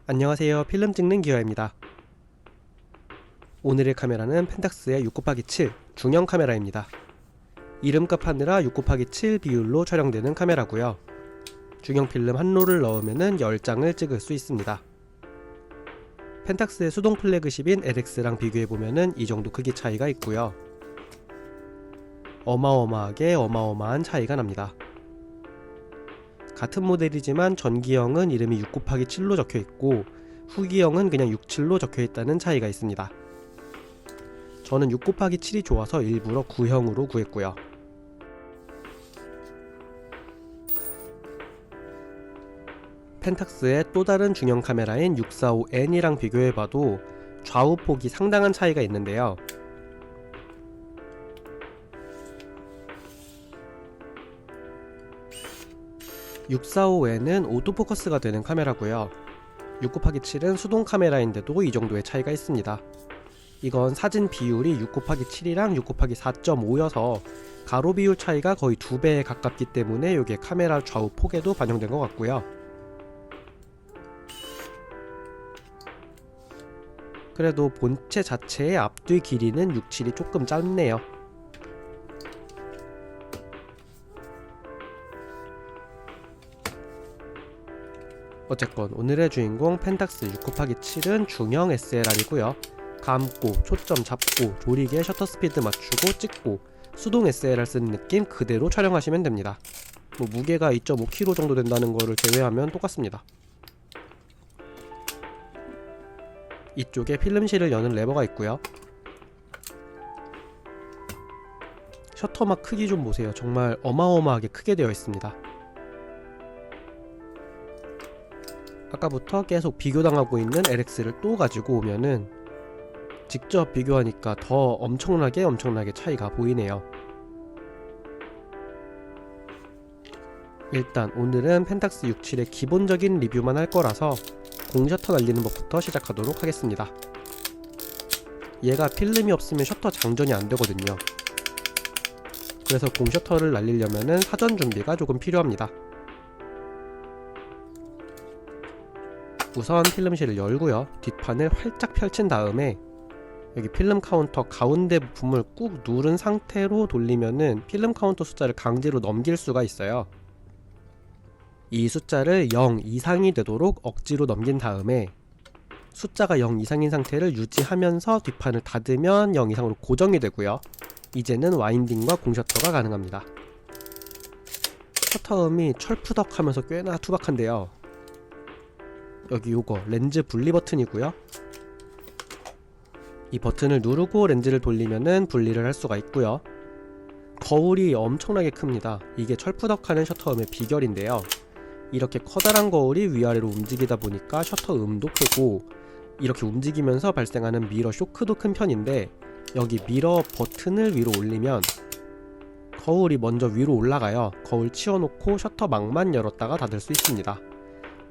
안녕하세요. 필름 찍는 기어입니다. 오늘의 카메라는 펜탁스의 6곱하기7 중형 카메라입니다. 이름값 하느라 6곱하기7 비율로 촬영되는 카메라고요. 중형 필름 한 롤을 넣으면 10장을 찍을 수 있습니다. 펜탁스의 수동 플래그십인 LX랑 비교해보면 이 정도 크기 차이가 있고요. 어마어마한 차이가 납니다. 같은 모델이지만 전기형은 이름이 6곱하기7로 적혀있고 후기형은 그냥 67로 적혀있다는 차이가 있습니다. 저는 6곱하기7이 좋아서 일부러 9형으로 구했고요. 펜탁스의 또 다른 중형 카메라인 645N이랑 비교해봐도 좌우 폭이 상당한 차이가 있는데요. 645N은 오토포커스가 되는 카메라고요. 6곱하기7은 수동 카메라인데도 이 정도의 차이가 있습니다. 이건 사진 비율이 6곱하기7이랑 6곱하기4.5여서 가로 비율 차이가 거의 2배에 가깝기 때문에 이게 카메라 좌우 폭에도 반영된 것 같고요. 그래도 본체 자체의 앞뒤 길이는 67이 조금 짧네요. 어쨌건 오늘의 주인공 펜탁스 6곱하기7은 중형 SLR이고요. 감고, 초점 잡고, 조리개 셔터 스피드 맞추고 찍고 수동 SLR 쓰는 느낌 그대로 촬영하시면 됩니다. 무게가 2.5kg 정도 된다는 거를 제외하면 똑같습니다. 이쪽에 필름실을 여는 레버가 있고요. 셔터막 크기 좀 보세요. 정말 어마어마하게 크게 되어 있습니다. 아까부터 계속 비교당하고 있는 LX를 또 가지고 오면은 직접 비교하니까 더 엄청나게 차이가 보이네요. 일단 오늘은 펜탁스 67의 기본적인 리뷰만 할 거라서 공셔터 날리는 법부터 시작하도록 하겠습니다. 얘가 필름이 없으면 셔터 장전이 안 되거든요. 그래서 공셔터를 날리려면 사전 준비가 조금 필요합니다. 우선 필름실을 열고요. 뒷판을 활짝 펼친 다음에 여기 필름 카운터 가운데 부품을 꾹 누른 상태로 돌리면은 필름 카운터 숫자를 강제로 넘길 수가 있어요. 이 숫자를 0 이상이 되도록 억지로 넘긴 다음에 숫자가 0 이상인 상태를 유지하면서 뒷판을 닫으면 0 이상으로 고정이 되고요. 이제는 와인딩과 공셔터가 가능합니다. 셔터음이 철푸덕 하면서 꽤나 투박한데요. 여기 요거 렌즈 분리 버튼이고요. 이 버튼을 누르고 렌즈를 돌리면은 분리를 할 수가 있고요. 거울이 엄청나게 큽니다. 이게 철푸덕하는 셔터음의 비결인데요. 이렇게 커다란 거울이 위아래로 움직이다 보니까 셔터음도 크고 이렇게 움직이면서 발생하는 미러 쇼크도 큰 편인데 여기 미러 버튼을 위로 올리면 거울이 먼저 위로 올라가요. 거울 치워놓고 셔터망만 열었다가 닫을 수 있습니다.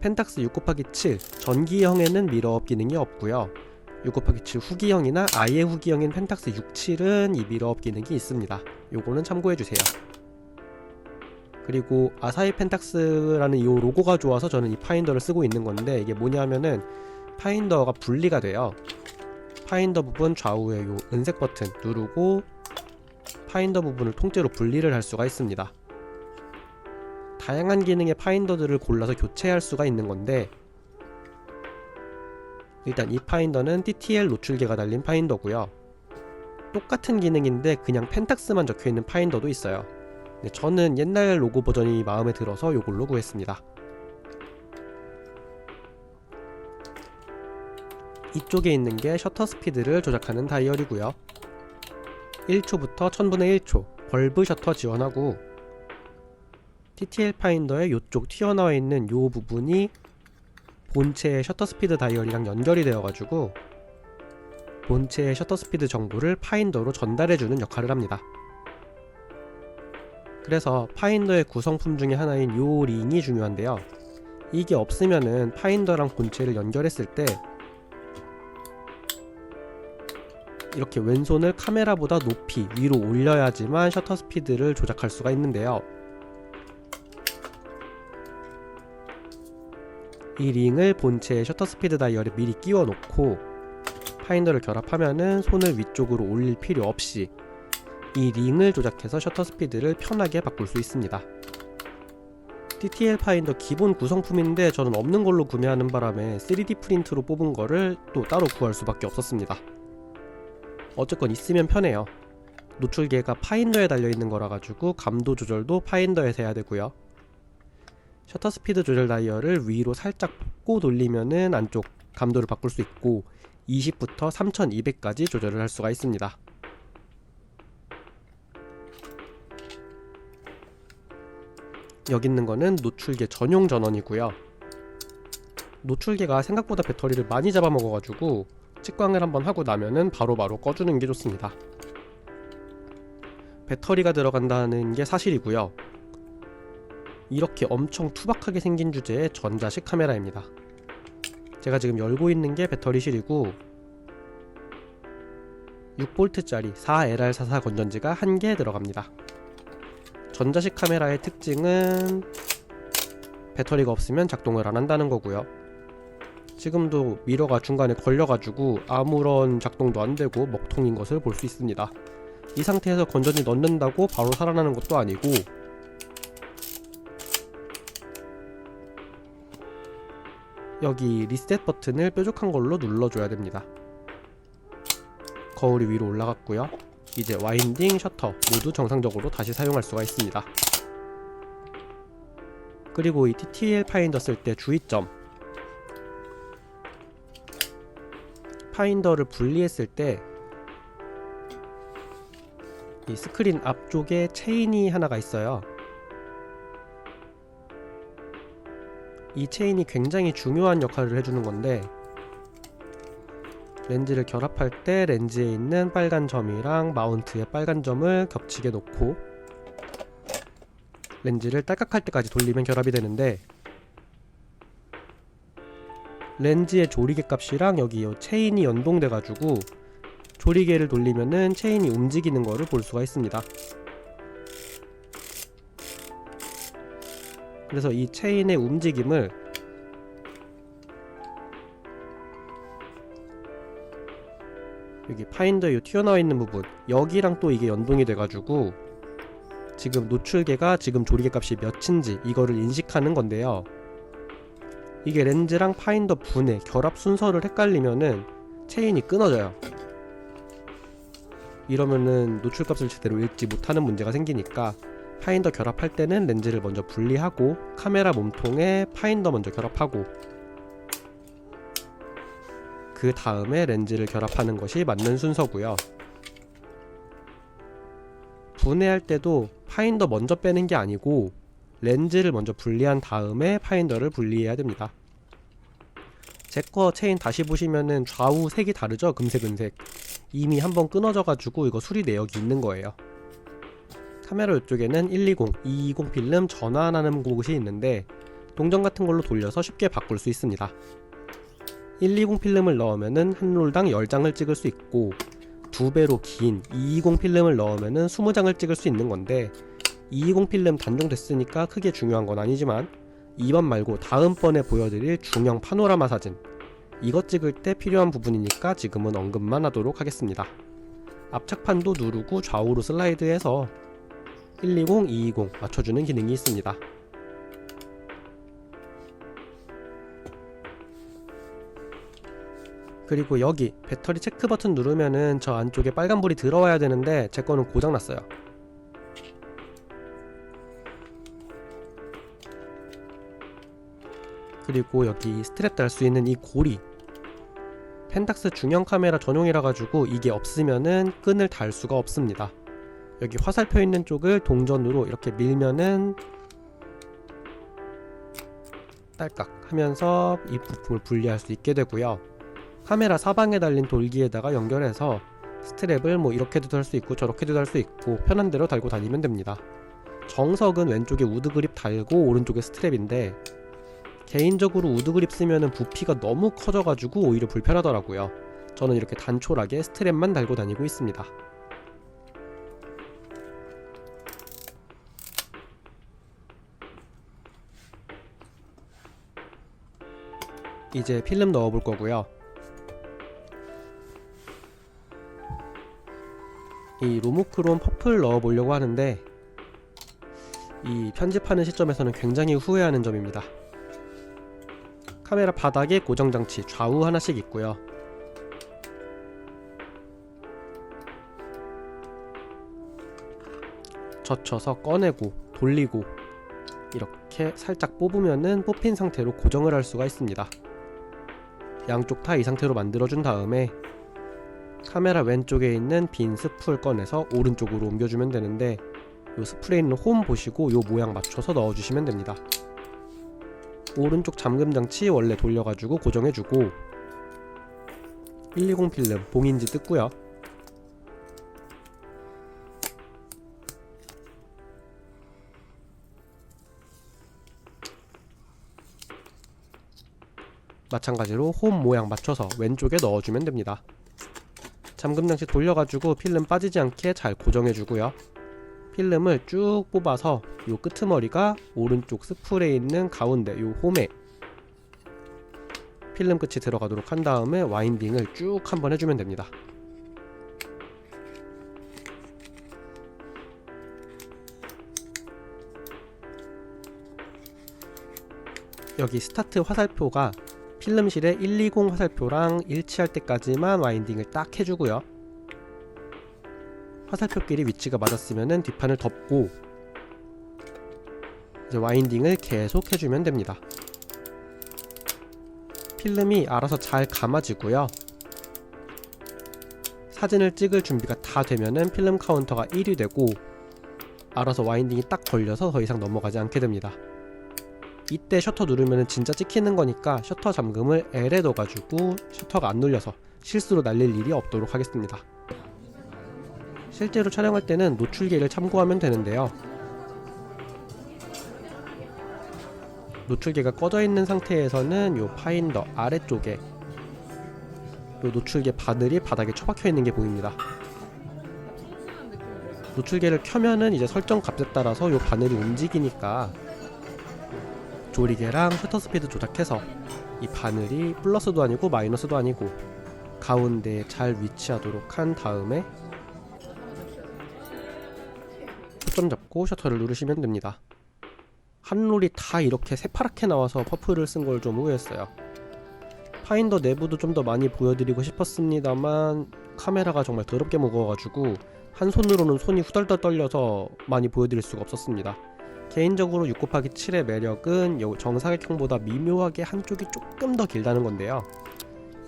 펜탁스 6곱하기7 전기형에는 미러업 기능이 없고요. 6곱하기7 후기형이나 아예 후기형인 펜탁스 67은 이 미러업 기능이 있습니다. 요거는 참고해주세요. 그리고 아사히 펜탁스라는 이 로고가 좋아서 저는 이 파인더를 쓰고 있는 건데 이게 뭐냐면은 파인더가 분리가 돼요. 파인더 부분 좌우에 요 은색 버튼 누르고 파인더 부분을 통째로 분리를 할 수가 있습니다. 다양한 기능의 파인더들을 골라서 교체할 수가 있는 건데 일단 이 파인더는 TTL 노출계가 달린 파인더고요. 똑같은 기능인데 그냥 펜탁스만 적혀있는 파인더도 있어요. 저는 옛날 로고 버전이 마음에 들어서 이걸로 구했습니다. 이쪽에 있는 게 셔터 스피드를 조작하는 다이얼이고요. 1초부터 1000분의 1초 벌브 셔터 지원하고 TTL 파인더의 이쪽 튀어나와 있는 이 부분이 본체의 셔터 스피드 다이얼이랑 연결이 되어가지고 본체의 셔터 스피드 정보를 파인더로 전달해주는 역할을 합니다. 그래서 파인더의 구성품 중에 하나인 이 링이 중요한데요. 이게 없으면은 파인더랑 본체를 연결했을 때 이렇게 왼손을 카메라보다 높이 위로 올려야지만 셔터 스피드를 조작할 수가 있는데요. 이 링을 본체의 셔터 스피드 다이얼에 미리 끼워 놓고 파인더를 결합하면은 손을 위쪽으로 올릴 필요 없이 이 링을 조작해서 셔터 스피드를 편하게 바꿀 수 있습니다. TTL 파인더 기본 구성품인데 저는 없는 걸로 구매하는 바람에 3D 프린트로 뽑은 거를 또 따로 구할 수밖에 없었습니다. 어쨌건 있으면 편해요. 노출계가 파인더에 달려있는 거라 가지고 감도 조절도 파인더에서 해야 되고요. 셔터 스피드 조절 다이얼을 위로 살짝 뽑고 돌리면은 안쪽 감도를 바꿀 수 있고 20부터 3200까지 조절을 할 수가 있습니다. 여기 있는 거는 노출계 전용 전원이고요. 노출계가 생각보다 배터리를 많이 잡아먹어가지고 직광을 한번 하고 나면은 바로바로 꺼주는 게 좋습니다. 배터리가 들어간다는 게 사실이고요. 이렇게 엄청 투박하게 생긴 주제의 전자식 카메라입니다. 제가 지금 열고 있는 게 배터리실이고 6V짜리 4LR44 건전지가 1개 들어갑니다. 전자식 카메라의 특징은 배터리가 없으면 작동을 안 한다는 거고요. 지금도 미러가 중간에 걸려가지고 아무런 작동도 안 되고 먹통인 것을 볼 수 있습니다. 이 상태에서 건전지 넣는다고 바로 살아나는 것도 아니고 여기 리셋 버튼을 뾰족한 걸로 눌러줘야 됩니다. 거울이 위로 올라갔고요. 이제 와인딩, 셔터 모두 정상적으로 다시 사용할 수가 있습니다. 그리고 이 TTL 파인더 쓸 때 주의점, 파인더를 분리했을 때 이 스크린 앞쪽에 체인이 하나가 있어요. 이 체인이 굉장히 중요한 역할을 해주는 건데 렌즈를 결합할 때 렌즈에 있는 빨간 점이랑 마운트의 빨간 점을 겹치게 놓고 렌즈를 딸깍할 때까지 돌리면 결합이 되는데 렌즈의 조리개 값이랑 여기 이 체인이 연동돼 가지고 조리개를 돌리면은 체인이 움직이는 거를 볼 수가 있습니다. 그래서 이 체인의 움직임을 여기 파인더에 튀어나와 있는 부분 여기랑 또 이게 연동이 돼가지고 지금 노출계가 지금 조리개 값이 몇인지 이거를 인식하는 건데요. 이게 렌즈랑 파인더 분해 결합 순서를 헷갈리면은 체인이 끊어져요. 이러면은 노출값을 제대로 읽지 못하는 문제가 생기니까 파인더 결합할 때는 렌즈를 먼저 분리하고 카메라 몸통에 파인더 먼저 결합하고 그 다음에 렌즈를 결합하는 것이 맞는 순서고요. 분해할 때도 파인더 먼저 빼는 게 아니고 렌즈를 먼저 분리한 다음에 파인더를 분리해야 됩니다. 제 거 체인 다시 보시면은 좌우 색이 다르죠? 금색. 이미 한번 끊어져 가지고 이거 수리 내역이 있는 거예요. 카메라 이쪽에는 120, 220 필름 전환하는 곳이 있는데 동전 같은 걸로 돌려서 쉽게 바꿀 수 있습니다. 120 필름을 넣으면은 한 롤당 10장을 찍을 수 있고 2배로 긴 220 필름을 넣으면은 20장을 찍을 수 있는 건데 220 필름 단종됐으니까 크게 중요한 건 아니지만 이번 말고 다음번에 보여드릴 중형 파노라마 사진 이것 찍을 때 필요한 부분이니까 지금은 언급만 하도록 하겠습니다. 앞착판도 누르고 좌우로 슬라이드해서 120, 220 맞춰주는 기능이 있습니다. 그리고 여기 배터리 체크 버튼 누르면은 저 안쪽에 빨간불이 들어와야 되는데 제 거는 고장났어요. 그리고 여기 스트랩 달 수 있는 이 고리 펜탁스 중형 카메라 전용이라 가지고 이게 없으면은 끈을 달 수가 없습니다. 여기 화살표 있는 쪽을 동전으로 이렇게 밀면은 딸깍 하면서 이 부품을 분리할 수 있게 되고요. 카메라 사방에 달린 돌기에다가 연결해서 스트랩을 뭐 이렇게도 달 수 있고 저렇게도 달 수 있고 편한 대로 달고 다니면 됩니다. 정석은 왼쪽에 우드 그립 달고 오른쪽에 스트랩인데 개인적으로 우드 그립 쓰면은 부피가 너무 커져가지고 오히려 불편하더라고요. 저는 이렇게 단촐하게 스트랩만 달고 다니고 있습니다. 이제 필름 넣어볼 거고요. 이 로모크롬 퍼플 넣어보려고 하는데 이 편집하는 시점에서는 굉장히 후회하는 점입니다. 카메라 바닥에 고정장치 좌우 하나씩 있고요. 젖혀서 꺼내고 돌리고 이렇게 살짝 뽑으면은 뽑힌 상태로 고정을 할 수가 있습니다. 양쪽 다 이 상태로 만들어준 다음에 카메라 왼쪽에 있는 빈 스풀 꺼내서 오른쪽으로 옮겨주면 되는데 요 스풀에 있는 홈 보시고 요 모양 맞춰서 넣어주시면 됩니다. 오른쪽 잠금 장치 원래 돌려가지고 고정해주고 120 필름 봉인지 뜯고요. 마찬가지로 홈 모양 맞춰서 왼쪽에 넣어주면 됩니다. 잠금 장치 돌려가지고 필름 빠지지 않게 잘 고정해주고요. 필름을 쭉 뽑아서 요 끄트머리가 오른쪽 스풀에 있는 가운데 요 홈에 필름 끝이 들어가도록 한 다음에 와인딩을 쭉 한번 해주면 됩니다. 여기 스타트 화살표가 필름실에 120 화살표랑 일치할 때까지만 와인딩을 딱 해주고요. 화살표끼리 위치가 맞았으면 뒷판을 덮고 이제 와인딩을 계속 해주면 됩니다. 필름이 알아서 잘 감아지고요. 사진을 찍을 준비가 다 되면은 필름 카운터가 1이 되고 알아서 와인딩이 딱 걸려서 더 이상 넘어가지 않게 됩니다. 이때 셔터 누르면 진짜 찍히는 거니까 셔터 잠금을 L에 넣어가지고 셔터가 안 눌려서 실수로 날릴 일이 없도록 하겠습니다. 실제로 촬영할 때는 노출계를 참고하면 되는데요. 노출계가 꺼져 있는 상태에서는 요 파인더 아래쪽에 요 노출계 바늘이 바닥에 처박혀 있는 게 보입니다. 노출계를 켜면은 이제 설정 값에 따라서 요 바늘이 움직이니까 조리개랑 셔터 스피드 조작해서 이 바늘이 플러스도 아니고 마이너스도 아니고 가운데에 잘 위치하도록 한 다음에 초점 잡고 셔터를 누르시면 됩니다. 한 롤이 다 이렇게 새파랗게 나와서 퍼플을 쓴 걸 좀 후회했어요. 파인더 내부도 좀 더 많이 보여드리고 싶었습니다만 카메라가 정말 더럽게 무거워가지고 한 손으로는 손이 후덜덜 떨려서 많이 보여드릴 수가 없었습니다. 개인적으로 6곱하기7의 매력은 정사각형보다 미묘하게 한쪽이 조금 더 길다는 건데요.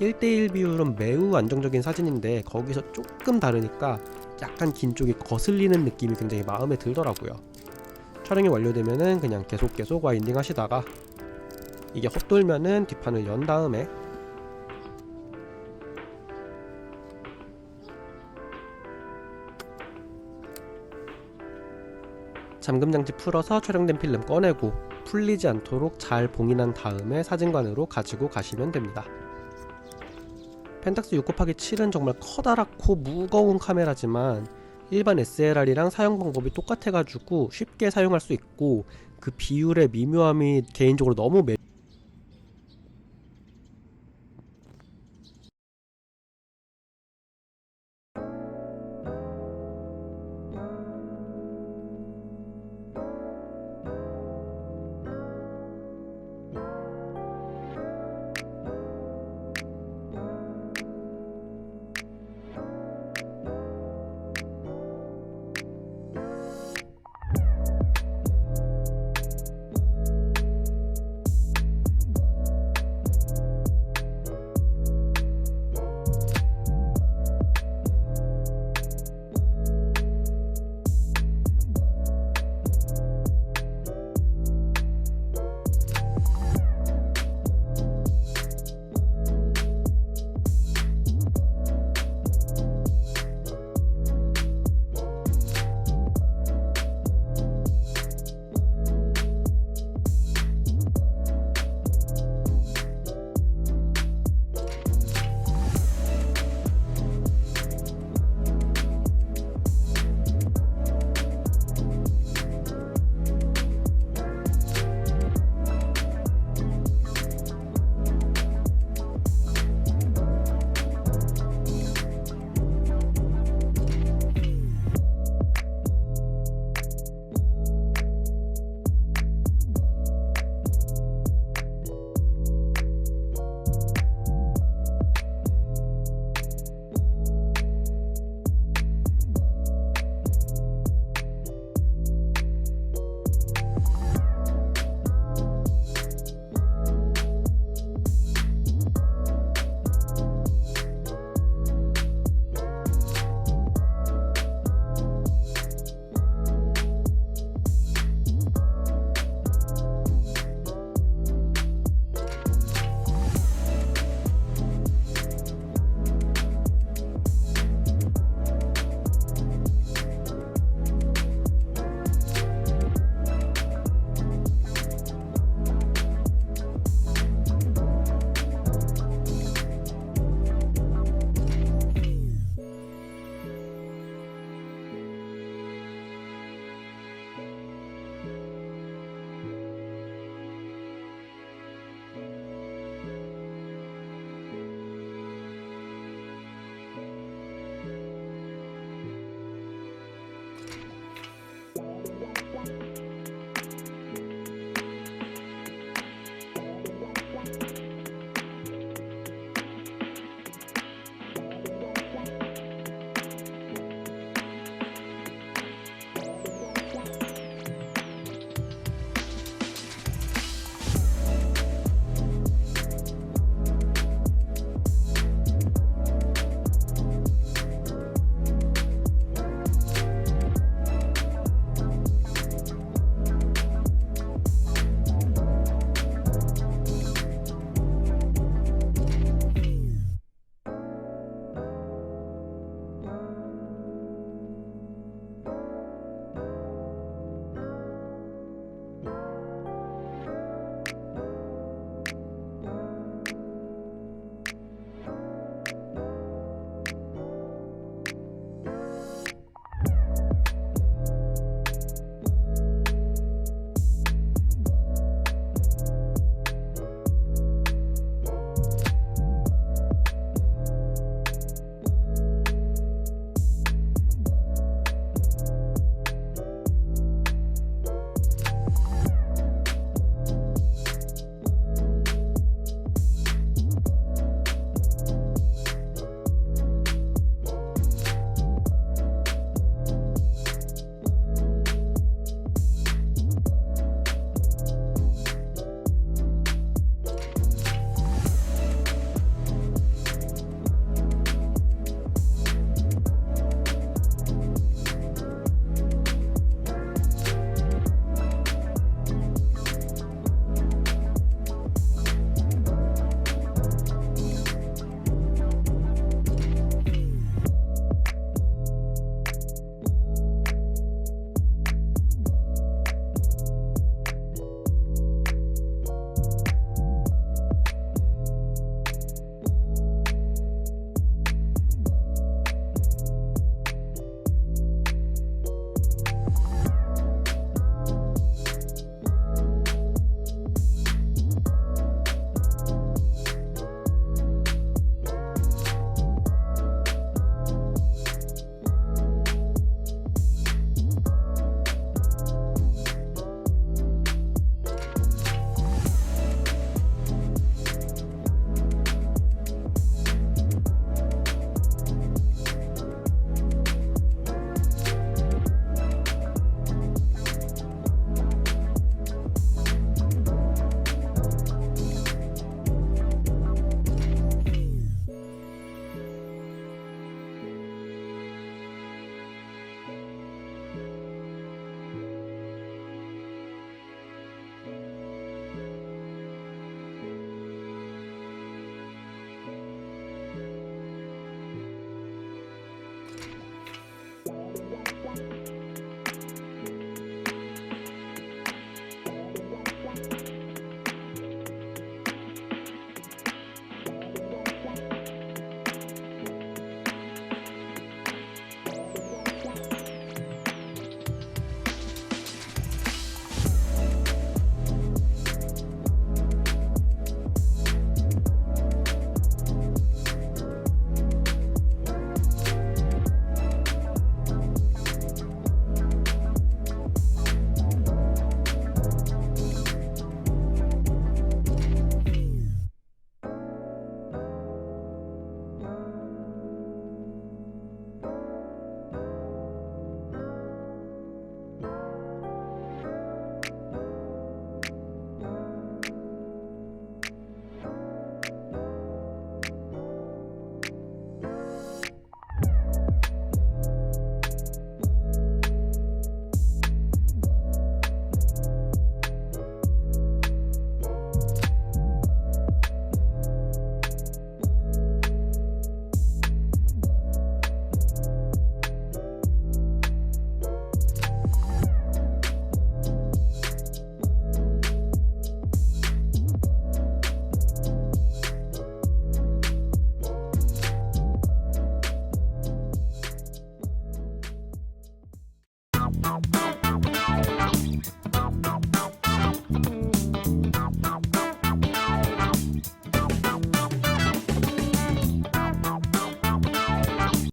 1대1 비율은 매우 안정적인 사진인데 거기서 조금 다르니까 약간 긴 쪽이 거슬리는 느낌이 굉장히 마음에 들더라고요. 촬영이 완료되면은 그냥 계속 와인딩 하시다가 이게 헛돌면은 뒷판을 연 다음에 잠금장치 풀어서 촬영된 필름 꺼내고 풀리지 않도록 잘 봉인한 다음에 사진관으로 가지고 가시면 됩니다. 펜탁스 6곱하기7은 정말 커다랗고 무거운 카메라지만 일반 SLR이랑 사용 방법이 똑같아가지고 쉽게 사용할 수 있고 그 비율의 미묘함이 개인적으로 너무